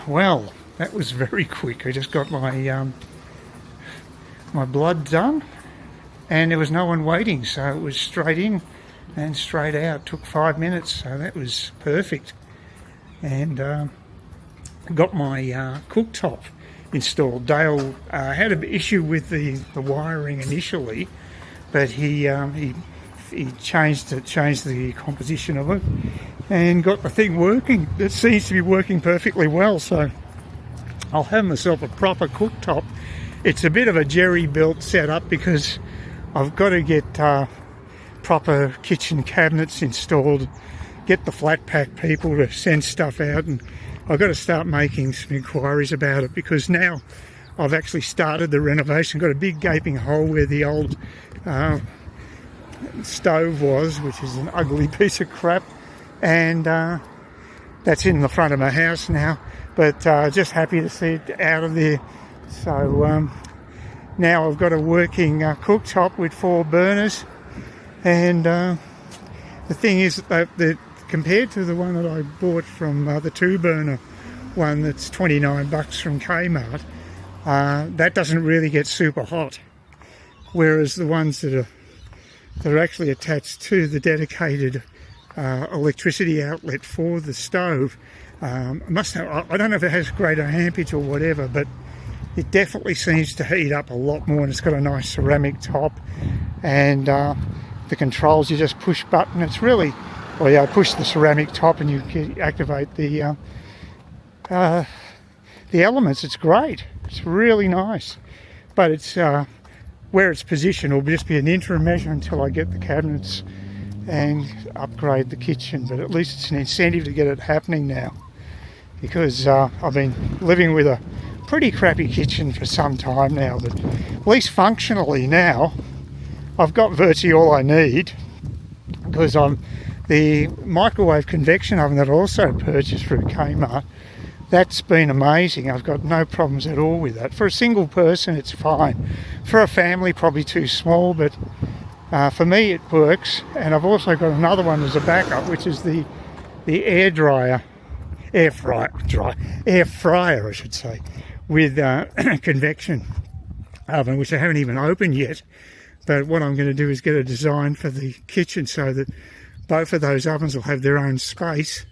Well, that was very quick. I just got my my blood done, and there was no one waiting, so it was straight in and straight out. Took 5 minutes, so that was perfect. And got my cooktop installed. Dale had an issue with the wiring initially, but he changed the composition of it and got the thing working. It seems to be working perfectly well, so I'll have myself a proper cooktop. It's a bit of a jerry-built setup because I've got to get proper kitchen cabinets installed, get the flat pack people to send stuff out, and I've got to start making some inquiries about it because now I've actually started the renovation. Got a big gaping hole where the old stove was, which is an ugly piece of crap, and that's in the front of my house now, but just happy to see it out of there. So now I've got a working cooktop with 4 burners, and the thing is that compared to the one that I bought from the 2-burner one that's $29 from Kmart, that doesn't really get super hot, whereas the ones that are actually attached to the dedicated electricity outlet for the stove, I don't know if it has greater ampage or whatever, but it definitely seems to heat up a lot more, and it's got a nice ceramic top, and the controls, you just push button. It's really, well, yeah, push the ceramic top and you activate the elements. It's great. It's really nice, but it's where it's positioned will just be an interim measure until I get the cabinets and upgrade the kitchen. But at least it's an incentive to get it happening now, because I've been living with a pretty crappy kitchen for some time now, but at least functionally now I've got virtually all I need, because the microwave convection oven that I also purchased through Kmart, that's been amazing. I've got no problems at all with that. For a single person it's fine. For a family probably too small, but for me it works. And I've also got another one as a backup, which is the air fryer I should say, with convection oven, which I haven't even opened yet. But what I'm going to do is get a design for the kitchen so that both of those ovens will have their own space,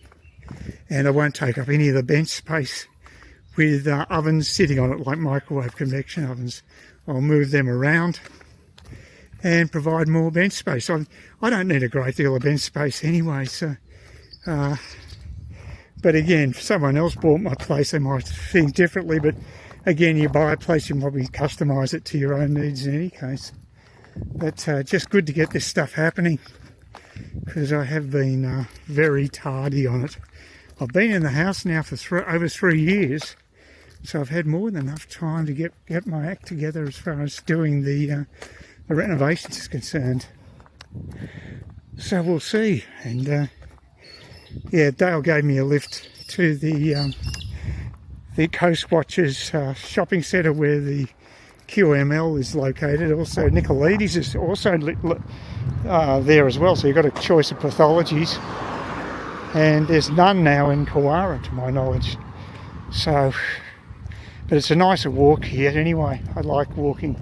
and I won't take up any of the bench space with ovens sitting on it like microwave convection ovens. I'll move them around and provide more bench space. I don't need a great deal of bench space anyway, so but again, if someone else bought my place they might think differently, but again, you buy a place, you probably customise it to your own needs in any case. But just good to get this stuff happening, because I have been very tardy on it. I've been in the house now for over 3 years, so I've had more than enough time to get my act together as far as doing the renovations is concerned. So we'll see. And yeah, Dale gave me a lift to the Coast Watchers shopping centre where the QML is located. Also Nicoledes is also there as well, so you've got a choice of pathologies, and there's none now in Kawara to my knowledge. So, but it's a nicer walk here anyway. I like walking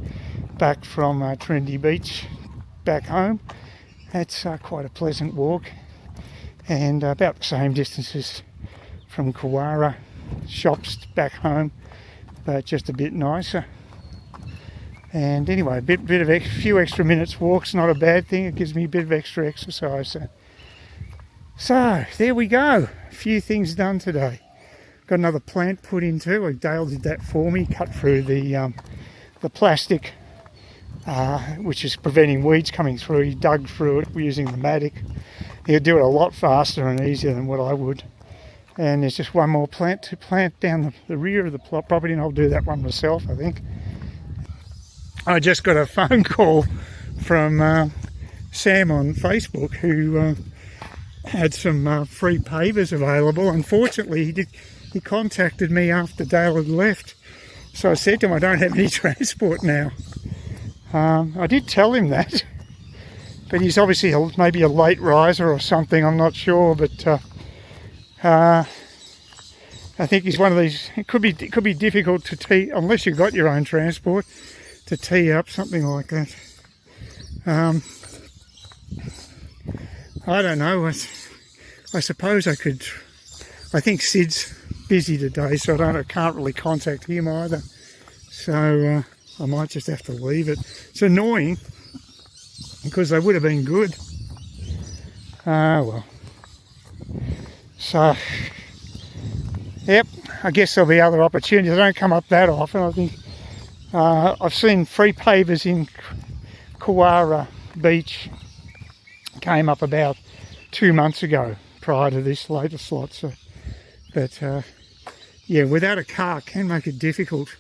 back from Trinity Beach back home. It's quite a pleasant walk, and about the same distances from Kawara shops back home, but just a bit nicer. And anyway, a few extra minutes walk's not a bad thing. It gives me a bit of extra exercise. So there we go. A few things done today. Got another plant put in too. Dale did that for me. Cut through the plastic, which is preventing weeds coming through. He dug through it using the Matic. He'll do it a lot faster and easier than what I would. And there's just one more plant to plant down the rear of the property, and I'll do that one myself, I think. I just got a phone call from Sam on Facebook, who had some free pavers available. Unfortunately, he contacted me after Dale had left, so I said to him, I don't have any transport now. I did tell him that, but he's obviously maybe a late riser or something, I'm not sure, but I think he's one of these. It could be difficult to tee unless you've got your own transport to tee up something like that. I don't know. I suppose I could. I think Sid's busy today, so I can't really contact him either. So I might just have to leave it. It's annoying because they would have been good. Ah, well. So, yep, I guess there'll be other opportunities. They don't come up that often. I think I've seen free pavers in Kawara Beach came up about 2 months ago prior to this latest lot. So, but yeah, without a car can make it difficult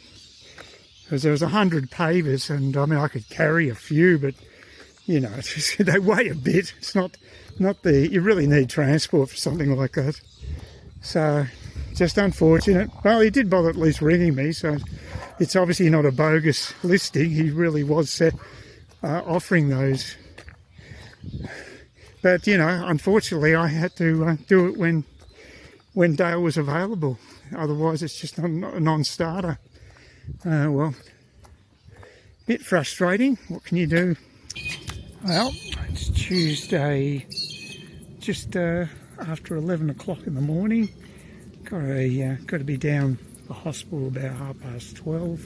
because there was 100 pavers, and I mean I could carry a few, but you know, it's just, they weigh a bit. It's not the, you really need transport for something like that. So just unfortunate. Well, he did bother at least ringing me, so it's obviously not a bogus listing. He really was offering those. But you know, unfortunately, I had to do it when Dale was available. Otherwise, it's just a non-starter. Well, bit frustrating. What can you do? Well, it's Tuesday, just after 11 o'clock in the morning. Got to be down the hospital about 12:30,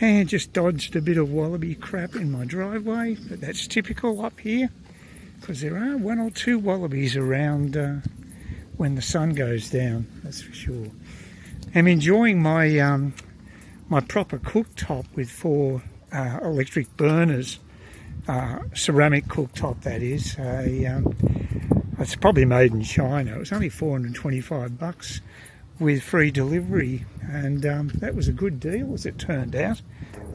and just dodged a bit of wallaby crap in my driveway. But that's typical up here, because there are 1 or 2 wallabies around when the sun goes down. That's for sure. I'm enjoying my my proper cooktop with 4 electric burners. Ceramic cooktop, that is. It's probably made in China. It was only $425 with free delivery, and that was a good deal as it turned out.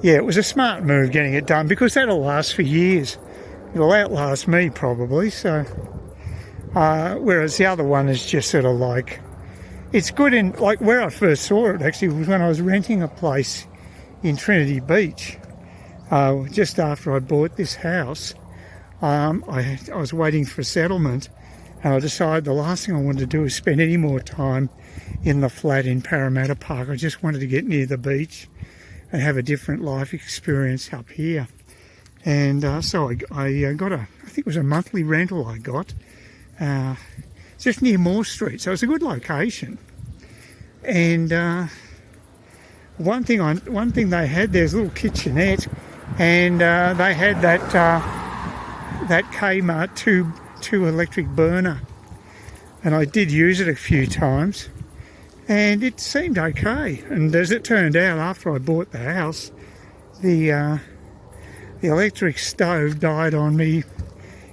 Yeah, it was a smart move getting it done because that'll last for years. It'll outlast me probably. So, whereas the other one is just sort of like, it's good in, like where I first saw it actually was when I was renting a place in Trinity Beach. Just after I bought this house, I was waiting for a settlement, and I decided the last thing I wanted to do was spend any more time in the flat in Parramatta Park. I just wanted to get near the beach and have a different life experience up here. And so I got I think it was a monthly rental I got, just near Moore Street. So it's a good location. And one thing they had, there's a little kitchenette, and they had that Kmart two electric burner, and I did use it a few times, and it seemed okay. And as it turned out, after I bought the house, the electric stove died on me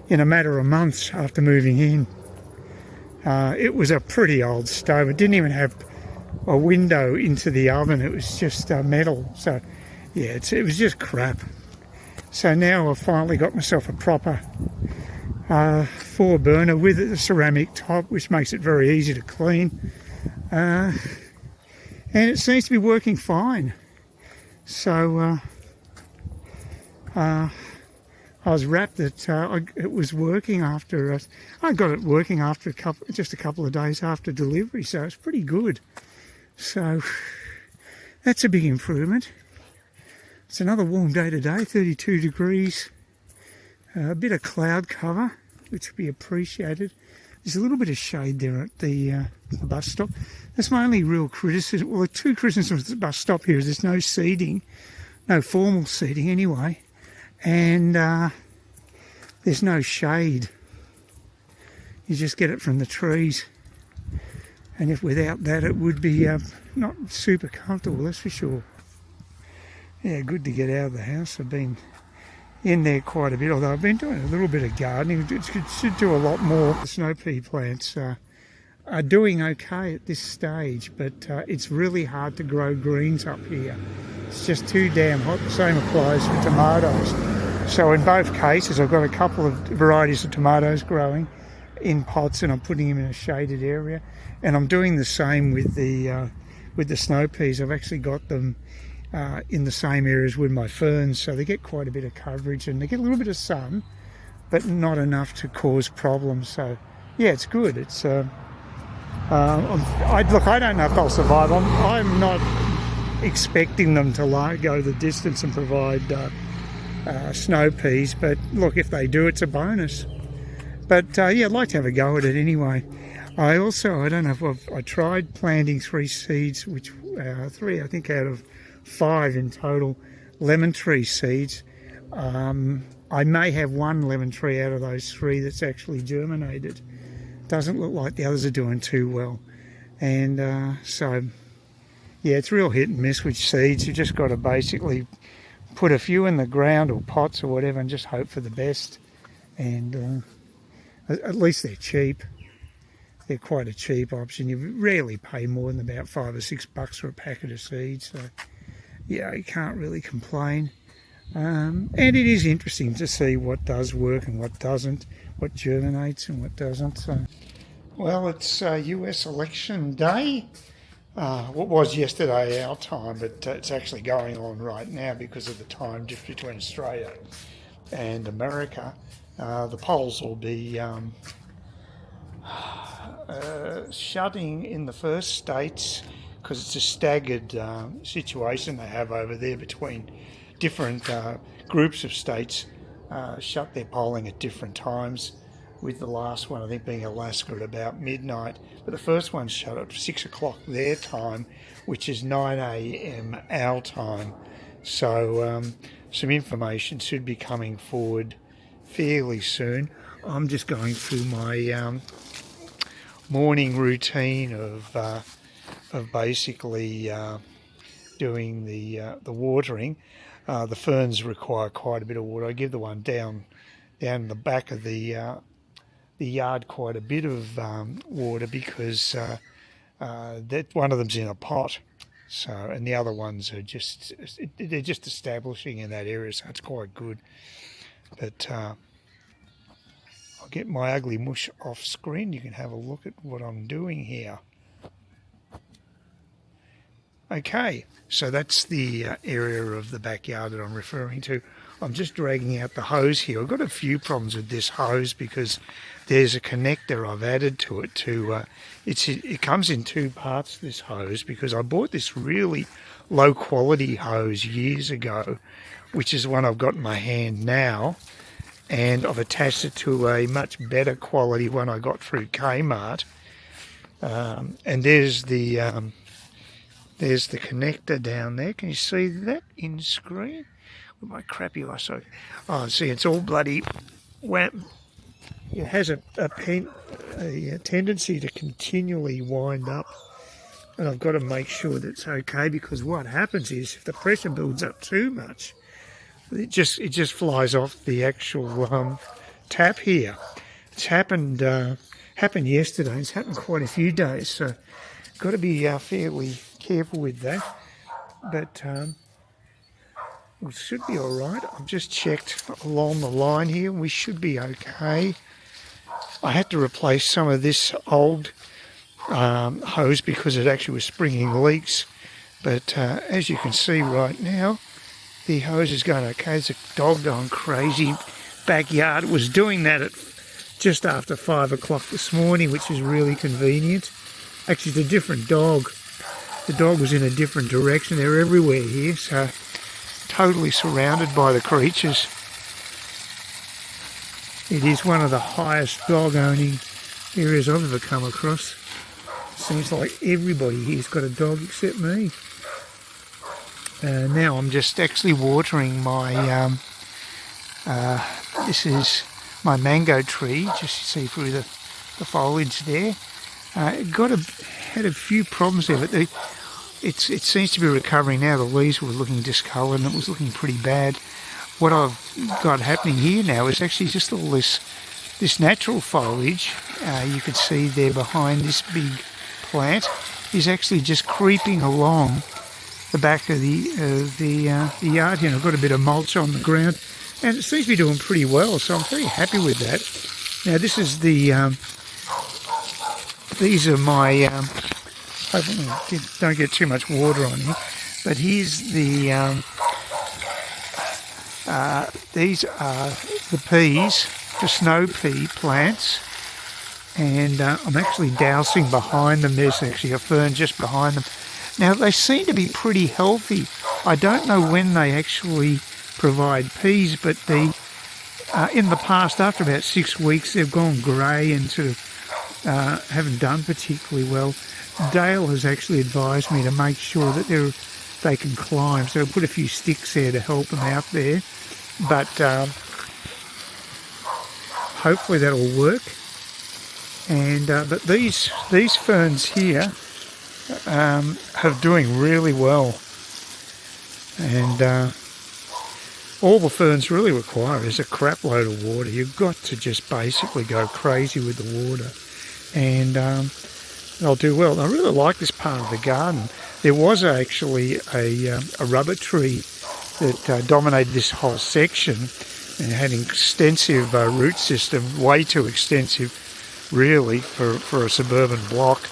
in a matter of months after moving in. It was a pretty old stove. It didn't even have a window into the oven. It was just metal. So yeah, it was just crap. So now I've finally got myself a proper 4 burner with a ceramic top, which makes it very easy to clean, and it seems to be working fine. So I was rapt that it was working after I got it working after just a couple of days after delivery, so it's pretty good. So that's a big improvement. It's another warm day today, 32 degrees, a bit of cloud cover, which would be appreciated. There's a little bit of shade there at the bus stop. That's my only real criticism. Well, the 2 criticisms of the bus stop here is there's no seating, no formal seating anyway, and there's no shade. You just get it from the trees. And if without that, it would be not super comfortable, that's for sure. Yeah, good to get out of the house. I've been in there quite a bit, although I've been doing a little bit of gardening. Should do a lot more. The snow pea plants are doing okay at this stage, but it's really hard to grow greens up here. It's just too damn hot. The same applies for tomatoes. So in both cases, I've got a couple of varieties of tomatoes growing in pots, and I'm putting them in a shaded area. And I'm doing the same with the snow peas. I've actually got them in the same areas with my ferns, so they get quite a bit of coverage and they get a little bit of sun, but not enough to cause problems. So yeah, it's good. It's Look, I don't know if they'll survive. I'm not expecting them to go the distance and provide snow peas, but look, if they do, it's a bonus. But yeah, I'd like to have a go at it anyway. I don't know if I tried planting 3 seeds, which 3 I think out of 5 in total lemon tree seeds. I may have 1 lemon tree out of those 3 that's actually germinated. Doesn't look like the others are doing too well. And so, yeah, it's real hit and miss with seeds. You just got to basically put a few in the ground or pots or whatever and just hope for the best. And at least they're cheap. They're quite a cheap option. You rarely pay more than about $5 or $6 for a packet of seeds. So, yeah, you can't really complain. And it is interesting to see what does work and what doesn't, what germinates and what doesn't. So, well, it's US election day. What was yesterday our time, but it's actually going on right now because of the time difference between Australia and America. The polls will be shutting in the first states because it's a staggered situation they have over there between different groups of states shut their polling at different times, with the last one I think being Alaska at about midnight. But the first one shut at 6 o'clock their time, which is 9 a.m. our time. So some information should be coming forward fairly soon. I'm just going through my morning routine of basically doing the watering. The ferns require quite a bit of water. I give the one down the back of the yard quite a bit of water because that one of them's in a pot. So, and the other ones are they're just establishing in that area, so it's quite good. But I'll get my ugly mush off screen. You can have a look at what I'm doing here. Okay, so that's the area of the backyard that I'm referring to. I'm just dragging out the hose here. I've got a few problems with this hose because there's a connector I've added to it. It comes in 2 parts, this hose, because I bought this really low quality hose years ago, which is one I've got in my hand now, and I've attached it to a much better quality one I got through Kmart. And there's the connector down there. Can you see that in screen? With my crappy eyesight. Oh, see, it's all bloody wham. It has a tendency to continually wind up, and I've got to make sure that's okay, because what happens is if the pressure builds up too much, it just flies off the actual tap here. It's happened yesterday. It's happened quite a few days, so got to be fairly careful with that. But we should be all right. I've just checked along the line here. We should be okay. I had to replace some of this old hose because it actually was springing leaks. But as you can see right now, the hose is going okay. There's a dog going crazy. Backyard was doing that at just after 5 o'clock this morning, which is really convenient. Actually, it's a different dog. The dog was in a different direction. They're everywhere here, so totally surrounded by the creatures. It is one of the highest dog owning areas I've ever come across. Seems like everybody here's got a dog except me. Now I'm just actually watering my, this is my mango tree, just see through the foliage there. Had a few problems there, but it seems to be recovering now. The leaves were looking discoloured and it was looking pretty bad. What I've got happening here now is actually just all this natural foliage. You can see there behind this big plant is actually just creeping along the back of the yard here. I've got a bit of mulch on the ground and it seems to be doing pretty well, so I'm very happy with that. Now this is these are my, hopefully don't get too much water on here, but here's the, these are the peas, the snow pea plants, and I'm actually dousing behind them. There's actually a fern just behind them. Now, they seem to be pretty healthy. I don't know when they actually provide peas, but in the past, after about 6 weeks, they've gone grey and sort of haven't done particularly well. Dale has actually advised me to make sure that they can climb, so I'll put a few sticks there to help them out there. But hopefully that'll work. And but these ferns here are doing really well, and all the ferns really require is a crap load of water. You've got to just basically go crazy with the water, and they'll do well. I really like this part of the garden. There was actually a rubber tree that dominated this whole section and had an extensive root system, way too extensive really for a suburban block.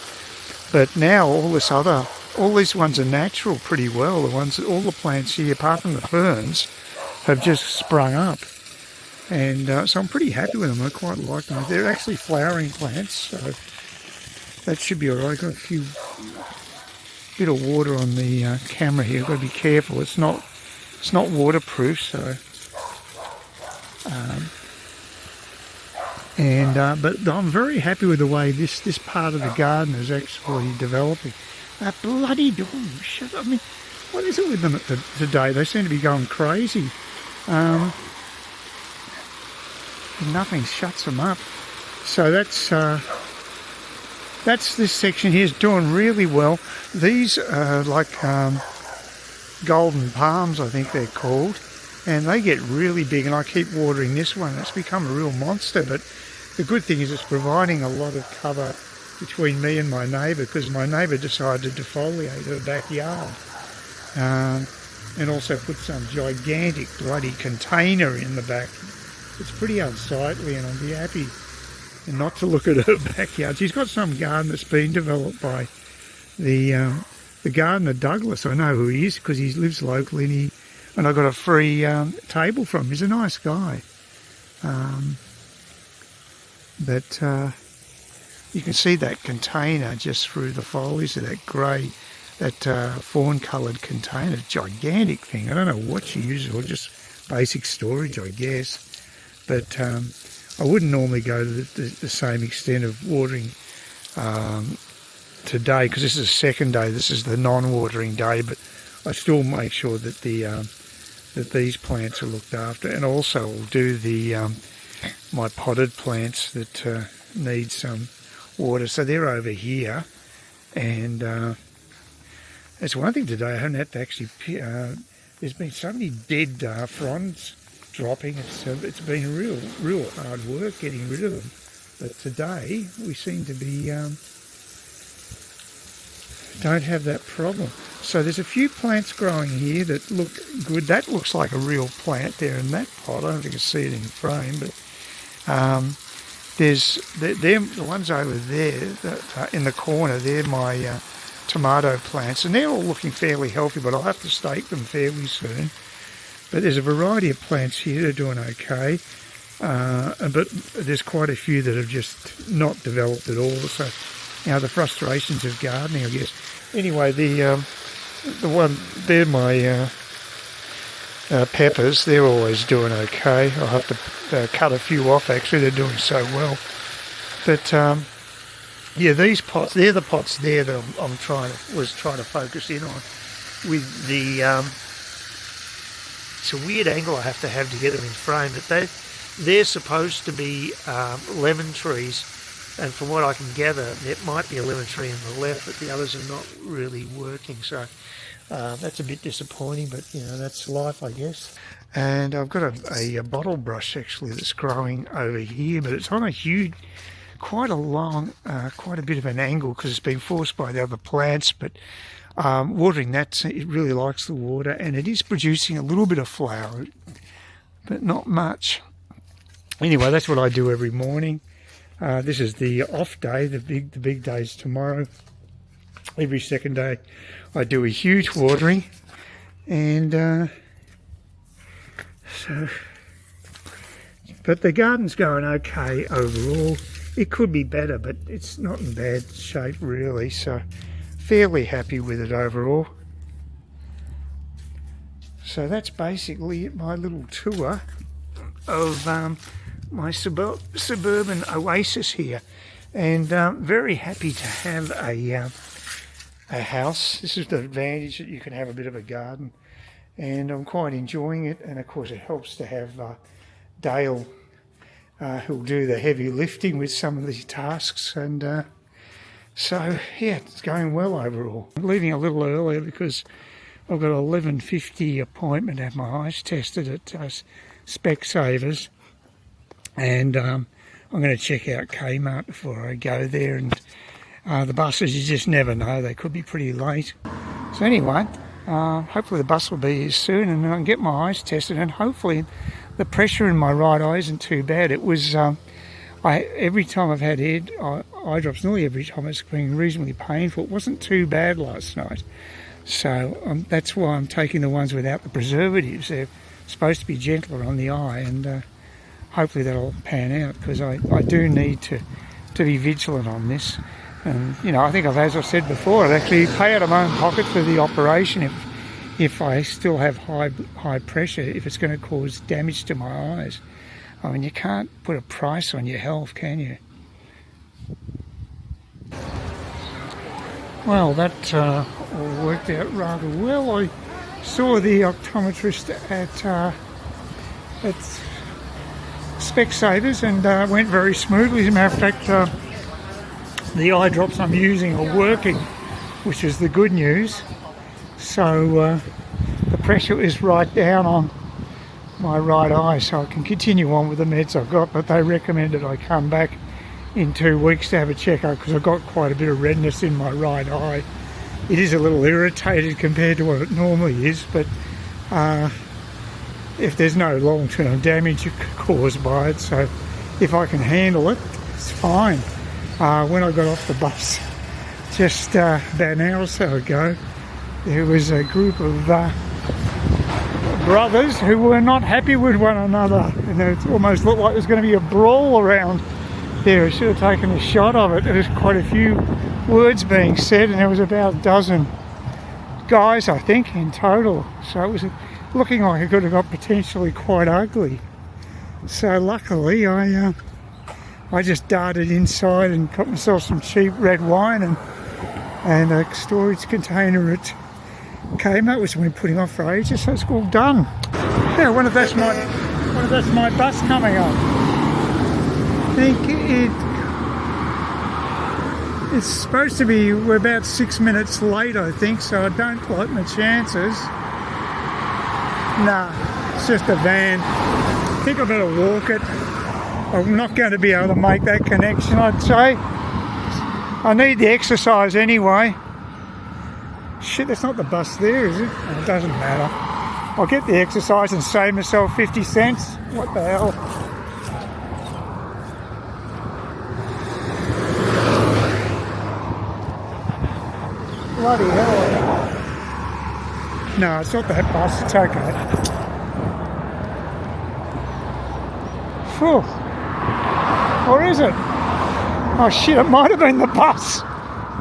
But now all these ones are natural pretty well. All the plants here, apart from the ferns, have just sprung up. And so I'm pretty happy with them. I quite like them. They're actually flowering plants, so that should be all right. I've got a bit of water on the camera here. I've got to be careful. It's not waterproof, so. But I'm very happy with the way this part of the garden is actually developing. That bloody dog! Shut up! I mean, what is it with them today? They seem to be going crazy. Nothing shuts them up. So that's this section here is doing really well. These are like golden palms, I think they're called, and they get really big. And I keep watering this one. It's become a real monster. But the good thing is it's providing a lot of cover between me and my neighbour, because my neighbour decided to defoliate her backyard. And also put some gigantic bloody container in the back. It's pretty unsightly, and I'd be happy not to look at her backyard. She's got some garden that's been developed by the gardener Douglas. I know who he is because he lives locally, and I got a free table from him. He's a nice guy. But you can see that container just through the foliage of that grey, that fawn-coloured container, gigantic thing. I don't know what she uses, or just basic storage, I guess. But I wouldn't normally go to the same extent of watering today, because this is the second day. This is the non-watering day, but I still make sure that that these plants are looked after, and also I'll do my potted plants that need some water. So they're over here, and that's one thing today. I haven't had to actually. There's been so many dead fronds dropping. It's been real hard work getting rid of them. But today we seem to be don't have that problem. So there's a few plants growing here that look good. That looks like a real plant there in that pot. I don't know if you can see it in the frame, but there's the ones over there that, in the corner. They're my tomato plants, and they're all looking fairly healthy, but I'll have to stake them fairly soon. But there's a variety of plants here that are doing okay, but there's quite a few that have just not developed at all. So, the frustrations of gardening, I guess. Anyway, the they're my peppers. They're always doing okay. I'll have to cut a few off. Actually, they're doing so well. But these pots, they're the pots there that I'm trying to focus in on. With the it's a weird angle I have to get them in frame, but they're supposed to be lemon trees, and from what I can gather, there might be a lemon tree on the left, but the others are not really working. So that's a bit disappointing, but that's life, I guess. And I've got a bottle brush actually that's growing over here, but it's on a huge, quite a bit of an angle because it's been forced by the other plants. But watering that, it really likes the water, and it is producing a little bit of flower, but not much. Anyway, that's what I do every morning. This is the off day. The big day is tomorrow. Every second day I do a huge watering, and but the garden's going okay overall. It could be better, but it's not in bad shape really, so fairly happy with it overall. So that's basically my little tour of my suburban oasis here, and very happy to have a house. This is the advantage, that you can have a bit of a garden, and I'm quite enjoying it. And of course it helps to have Dale who'll do the heavy lifting with some of these tasks, and so yeah, it's going well overall. I'm leaving a little earlier because I've got an 11:50 appointment to have my eyes tested at Specsavers, and I'm going to check out Kmart before I go there, and the buses, you just never know, they could be pretty late. So anyway, hopefully the bus will be here soon, and I can get my eyes tested, and hopefully the pressure in my right eye isn't too bad. It was, every time I've had eye drops, nearly every time it's been reasonably painful. It wasn't too bad last night. So that's why I'm taking the ones without the preservatives. They're supposed to be gentler on the eye, and hopefully that'll pan out, because I do need to be vigilant on this. And you know, I think as I've said before, I'd actually pay out of my own pocket for the operation if I still have high pressure, if it's going to cause damage to my eyes. I mean, you can't put a price on your health, can you? Well, that all worked out rather well. I saw the optometrist at Specsavers, and went very smoothly. As a matter of fact, the eye drops I'm using are working, which is the good news. So the pressure is right down on my right eye, so I can continue on with the meds I've got, but they recommended I come back in 2 weeks to have a check-up, because I've got quite a bit of redness in my right eye. It is a little irritated compared to what it normally is, but if there's no long-term damage caused by it, so if I can handle it, it's fine. When I got off the bus just about an hour or so ago, there was a group of brothers who were not happy with one another, and it almost looked like there was going to be a brawl around there. I should have taken a shot of it. There was quite a few words being said, and there was about a dozen guys, I think, in total. So it was looking like it could have got potentially quite ugly. So luckily I just darted inside and got myself some cheap red wine and a storage container at Kmart, which I've been putting off for ages, so it's all done. Yeah, I wonder if that's my bus coming up. I think it's supposed to be, we're about 6 minutes late, I think, so I don't like my chances. Nah, it's just a van. I think I better walk it. I'm not going to be able to make that connection, I'd say. I need the exercise anyway. Shit, that's not the bus there, is it? Oh, it doesn't matter. I'll get the exercise and save myself 50 cents. What the hell? Bloody hell. No, it's not that bus. It's okay. Phew. Or is it? Oh shit, it might have been the bus.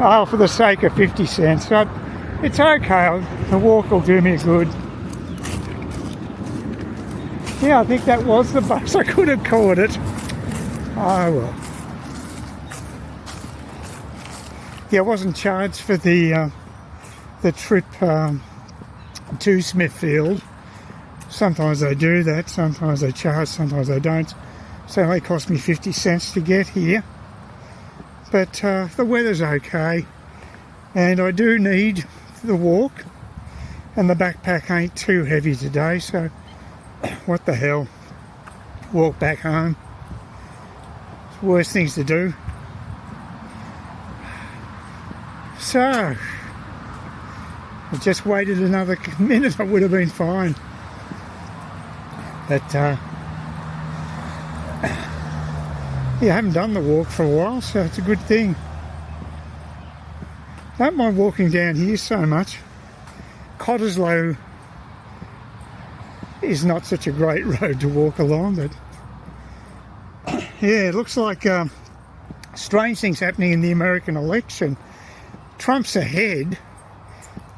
Oh, for the sake of 50 cents. But it's okay. The walk will do me good. Yeah, I think that was the bus. I could have caught it. Oh well. Yeah, I wasn't charged for the trip to Smithfield. Sometimes they do that, sometimes they charge, sometimes they don't. So it only cost me 50 cents to get here. But the weather's okay, and I do need the walk, and the backpack ain't too heavy today, so what the hell, walk back home. It's worse things to do. So I just waited another minute, I would have been fine. But yeah, I haven't done the walk for a while, so it's a good thing. I don't mind walking down here so much. Cottesloe is not such a great road to walk along, but yeah, it looks like strange things happening in the American election. Trump's ahead.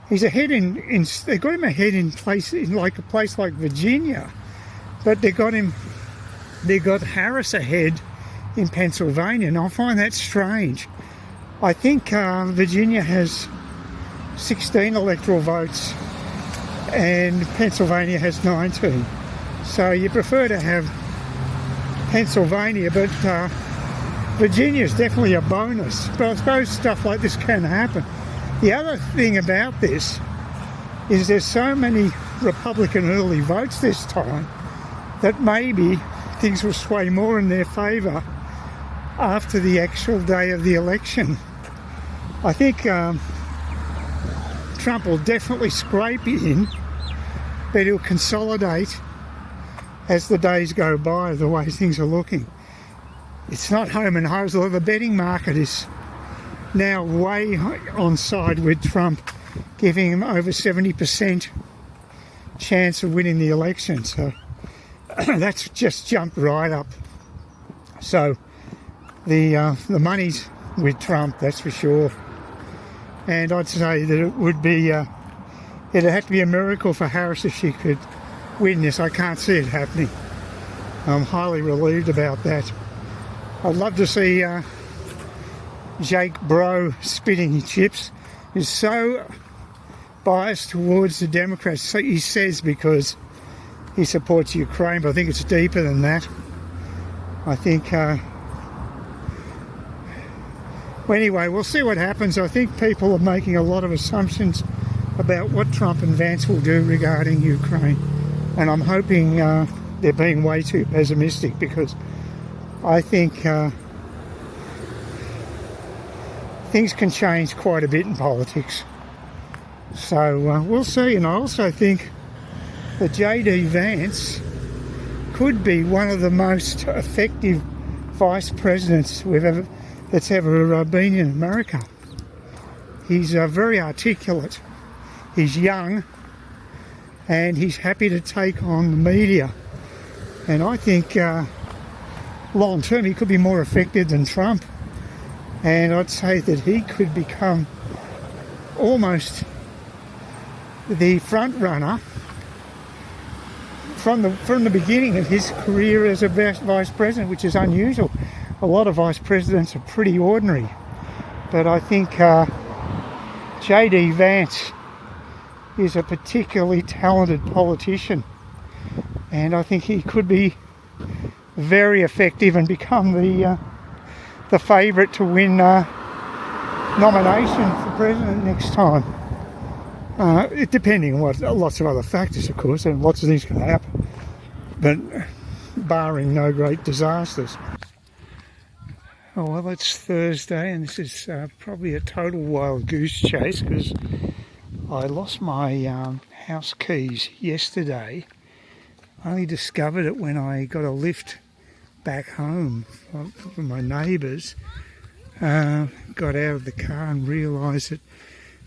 He's ahead they got him ahead in like a place like Virginia, but they got Harris ahead in Pennsylvania, and I find that strange. I think Virginia has 16 electoral votes and Pennsylvania has 19. So you prefer to have Pennsylvania, but Virginia is definitely a bonus. But I suppose stuff like this can happen. The other thing about this is there's so many Republican early votes this time that maybe things will sway more in their favour after the actual day of the election. I think Trump will definitely scrape in, but he'll consolidate as the days go by, the way things are looking. It's not home and hosel. The betting market is now way on side with Trump, giving him over 70% chance of winning the election. So that's just jumped right up. So the money's with Trump, that's for sure. And I'd say that it would be, it'd have to be a miracle for Harris if she could win this. I can't see it happening. I'm highly relieved about that. I'd love to see Jake Bro spitting chips. He's so biased towards the Democrats. So he says because he supports Ukraine, but I think it's deeper than that. I think... well, anyway, we'll see what happens. I think people are making a lot of assumptions about what Trump and Vance will do regarding Ukraine. And I'm hoping they're being way too pessimistic, because I think things can change quite a bit in politics. So we'll see. And I also think that J.D. Vance could be one of the most effective vice presidents that's ever been in America. He's very articulate. He's young, and he's happy to take on the media. And I think long term he could be more effective than Trump. And I'd say that he could become almost the front runner from the beginning of his career as a vice president, which is unusual. A lot of vice presidents are pretty ordinary. But I think J.D. Vance is a particularly talented politician, and I think he could be very effective and become the favourite to win nomination for president next time. Depending on lots of other factors, of course, and lots of things can happen, but barring no great disasters. Oh, well, it's Thursday, and this is probably a total wild goose chase, because I lost my house keys yesterday. I only discovered it when I got a lift back home from my neighbours. Got out of the car and realised that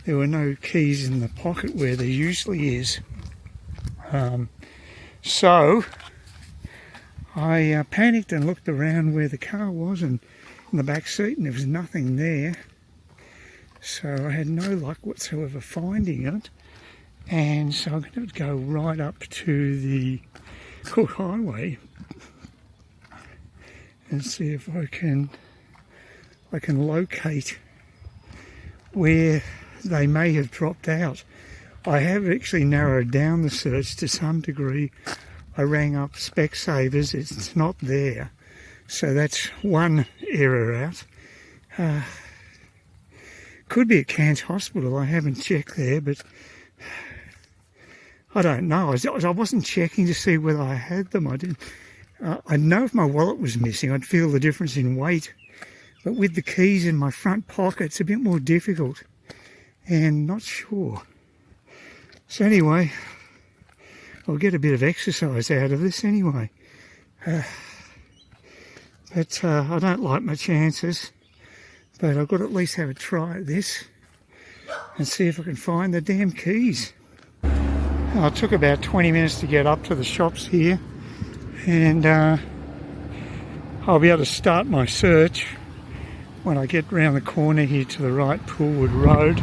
there were no keys in the pocket where there usually is. So I panicked and looked around where the car was, and in the back seat, and there was nothing there. So I had no luck whatsoever finding it, and so I'm going to go right up to the Cook Highway and see if I can locate where they may have dropped out. I have actually narrowed down the search to some degree. I rang up Specsavers, it's not there. So that's one error out. Could be at Cairns Hospital. I haven't checked there, but I don't know. I wasn't checking to see whether I had them. I didn't. I'd know if my wallet was missing. I'd feel the difference in weight. But with the keys in my front pocket, it's a bit more difficult. And not sure. So anyway, I'll get a bit of exercise out of this anyway. But I don't like my chances, but I've got to at least have a try at this and see if I can find the damn keys. It took about 20 minutes to get up to the shops here, and I'll be able to start my search when I get round the corner here to the right, Poolwood Road.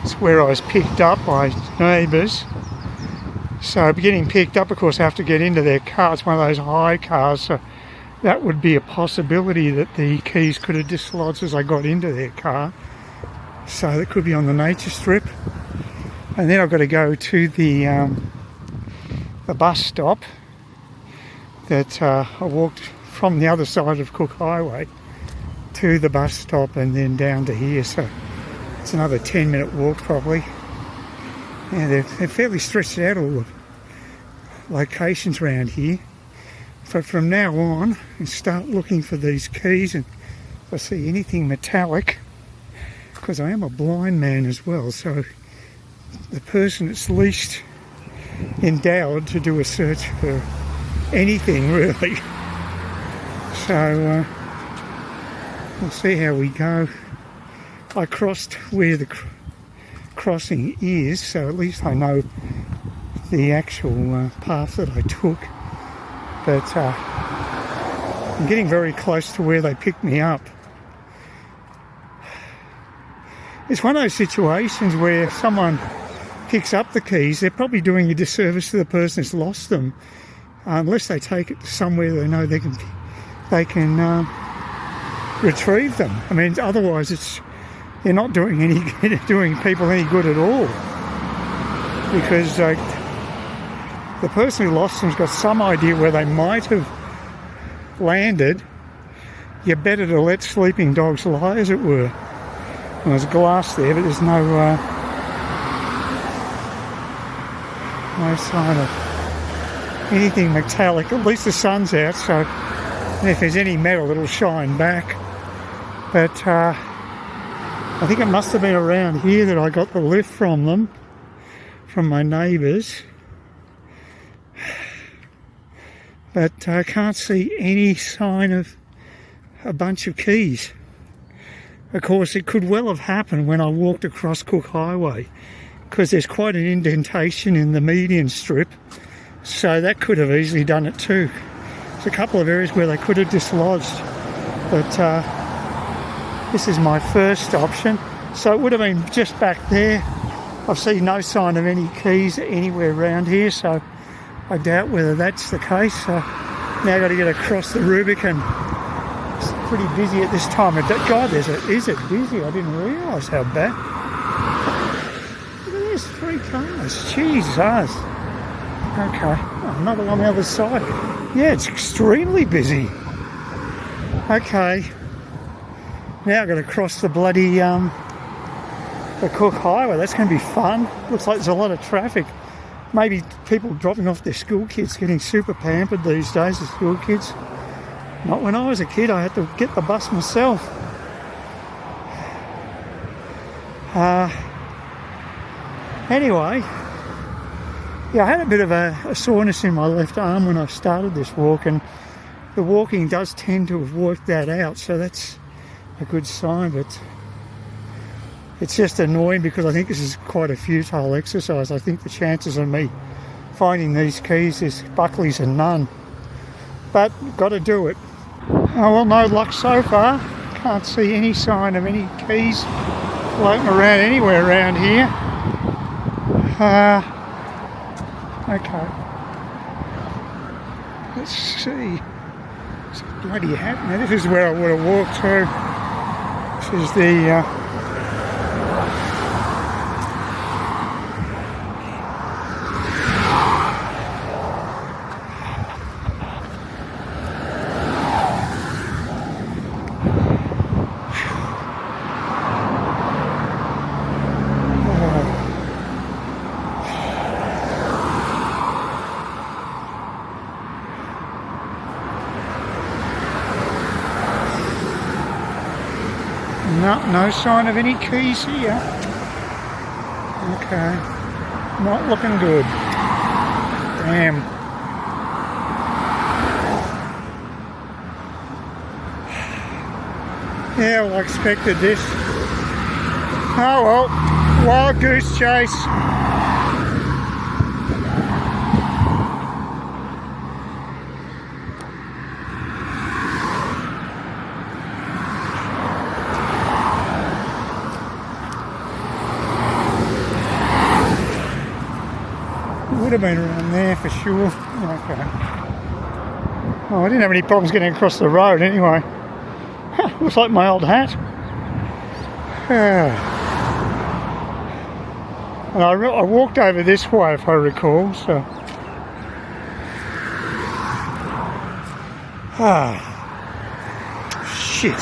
It's where I was picked up by neighbours. So getting picked up, of course, I have to get into their car. It's one of those high cars, so that would be a possibility that the keys could have dislodged as I got into their car. So it could be on the nature strip. And then I've got to go to the bus stop that I walked from the other side of Cook Highway to the bus stop and then down to here. So it's another 10-minute walk probably. Yeah, they're fairly stretched out, all the locations around here. But from now on, I start looking for these keys, and if I see anything metallic, because I am a blind man as well, so the person that's least endowed to do a search for anything really. So we'll see how we go. I crossed where the crossing is, so at least I know the actual path that I took. But I'm getting very close to where they picked me up. It's one of those situations where if someone picks up the keys, they're probably doing a disservice to the person that's lost them, unless they take it to somewhere they know they can retrieve them. I mean, otherwise they're not doing people any good at all, because the person who lost them's got some idea where they might have landed. You're better to let sleeping dogs lie, as it were. And there's glass there, but there's no sign of anything metallic. At least the sun's out, so if there's any metal, it'll shine back. But I think it must have been around here that I got the lift from them, from my neighbours. But I can't see any sign of a bunch of keys. Of course, it could well have happened when I walked across Cook Highway, because there's quite an indentation in the median strip, so that could have easily done it too. There's a couple of areas where they could have dislodged, but this is my first option. So it would have been just back there. I've seen no sign of any keys anywhere around here, so I doubt whether that's the case. So now I've got to get across the Rubicon. It's pretty busy at this time of day. God, is it busy? I didn't realise how bad. Look at this, 3 cars. Jesus. Okay, another one on the other side. Yeah, it's extremely busy. Okay. Now I've got to cross the bloody the Cook Highway. That's going to be fun. Looks like there's a lot of traffic. Maybe people dropping off their school kids, getting super pampered these days, the school kids. Not when I was a kid, I had to get the bus myself. Anyway, yeah, I had a bit of a soreness in my left arm when I started this walk, and the walking does tend to have worked that out, so that's a good sign. But it's just annoying because I think this is quite a futile exercise. I think the chances of me finding these keys is Buckley's and none. But got to do it. Oh well, no luck so far. Can't see any sign of any keys floating around anywhere around here. Okay. Let's see. It's bloody happening. This is where I would have walked through. This is the no sign of any keys here. Okay, not looking good. Damn. Yeah, well, I expected this. Oh well, wild goose chase. would have been around there for sure. Okay. Oh, I didn't have any problems getting across the road anyway. Looks like my old hat. And I walked over this way, if I recall, so... Shit.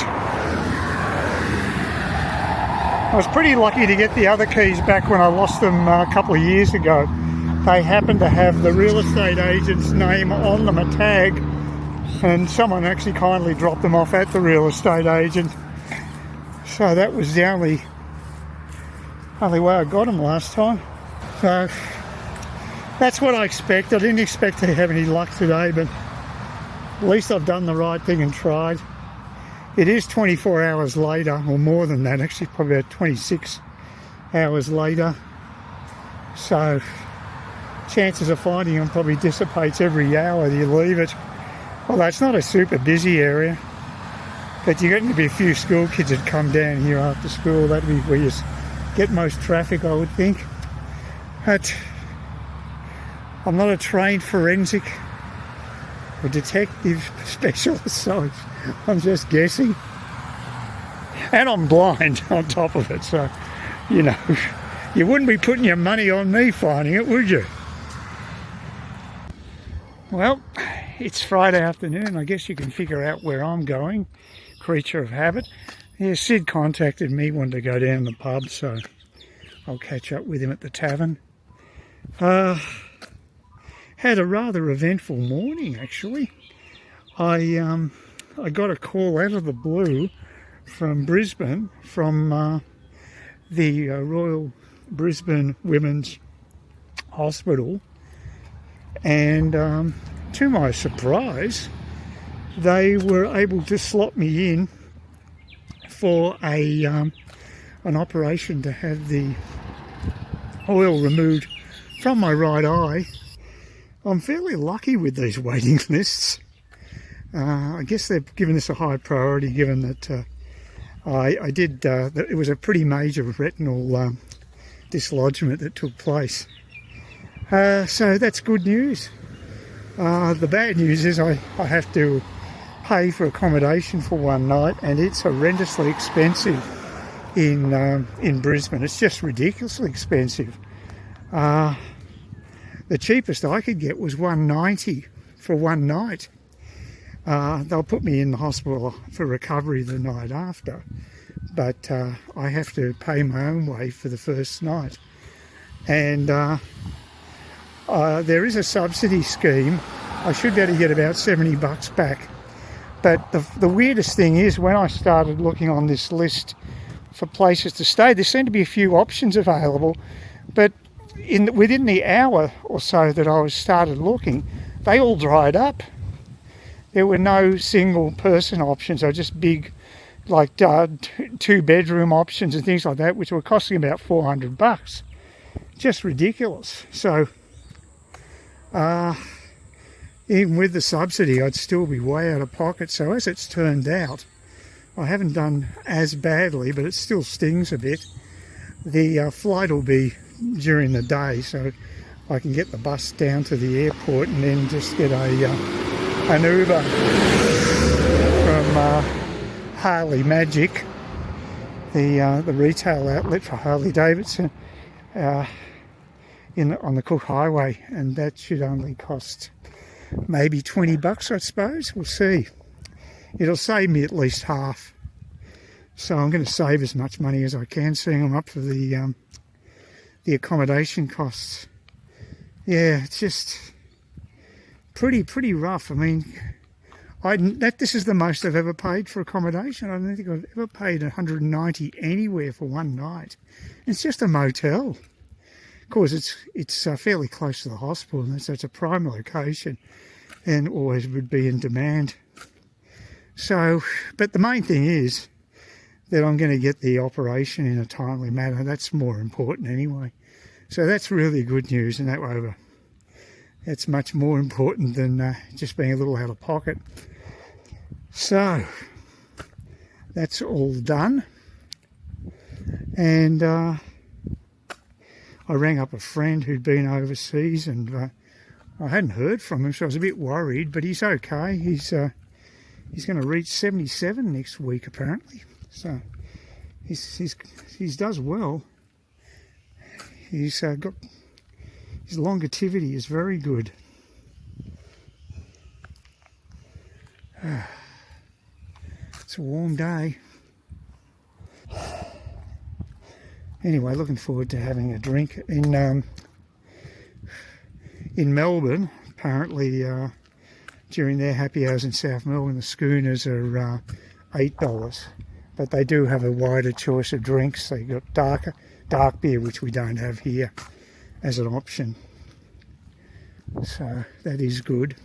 I was pretty lucky to get the other keys back when I lost them a couple of years ago. They happened to have the real estate agent's name on them, a tag, and someone actually kindly dropped them off at the real estate agent. So that was the only way I got them last time. So that's what I expect. I didn't expect to have any luck today, but at least I've done the right thing and tried. It is 24 hours later, or more than that, actually probably about 26 hours later. So chances of finding them probably dissipates every hour that you leave it. Although it's not a super busy area, but you're getting to be a few school kids that come down here after school. That'd be where you get most traffic, I would think. But I'm not a trained forensic or detective specialist, so I'm just guessing. And I'm blind on top of it, so, you know, you wouldn't be putting your money on me finding it, would you? Well, it's Friday afternoon. I guess you can figure out where I'm going. Creature of habit. Yeah, Sid contacted me, wanted to go down to the pub, so I'll catch up with him at the tavern. Had a rather eventful morning, actually. I got a call out of the blue from Brisbane, from the Royal Brisbane Women's Hospital, and to my surprise, they were able to slot me in for an operation to have the oil removed from my right eye. I'm fairly lucky with these waiting lists. I guess they've given this a high priority, given that it was a pretty major retinal dislodgement that took place. So that's good news. The bad news is I have to pay for accommodation for one night, and it's horrendously expensive in Brisbane. It's just ridiculously expensive. The cheapest I could get was $190 for one night. They'll put me in the hospital for recovery the night after, but I have to pay my own way for the first night. And there is a subsidy scheme. I should be able to get about $70 back. But the weirdest thing is, when I started looking on this list for places to stay, there seemed to be a few options available, but within the hour or so that I started looking, they all dried up. There were no single person options, or just big, like 2-bedroom options and things like that, which were costing about $400. Just ridiculous. So even with the subsidy, I'd still be way out of pocket. So as it's turned out, I haven't done as badly, but it still stings a bit. The flight will be during the day, so I can get the bus down to the airport and then just get an Uber from Harley Magic, the retail outlet for Harley Davidson on the Cook Highway, and that should only cost maybe $20, I suppose. We'll see. It'll save me at least half, so I'm going to save as much money as I can, seeing I'm up for the accommodation costs. Yeah, it's just pretty rough. I mean, this is the most I've ever paid for accommodation. I don't think I've ever paid $190 anywhere for one night. It's just a motel. Of course, it's fairly close to the hospital, and so it's a prime location, and always would be in demand. So, but the main thing is that I'm going to get the operation in a timely manner. That's more important anyway. So that's really good news, and that's much more important than just being a little out of pocket. So that's all done, and I rang up a friend who'd been overseas, and I hadn't heard from him, so I was a bit worried, but he's okay. He's going to reach 77 next week, apparently. So he does well. He's got his longevity is very good. It's a warm day. Anyway, looking forward to having a drink in Melbourne. Apparently, during their happy hours in South Melbourne, the schooners are $8, but they do have a wider choice of drinks. They got dark beer, which we don't have here, as an option. So that is good.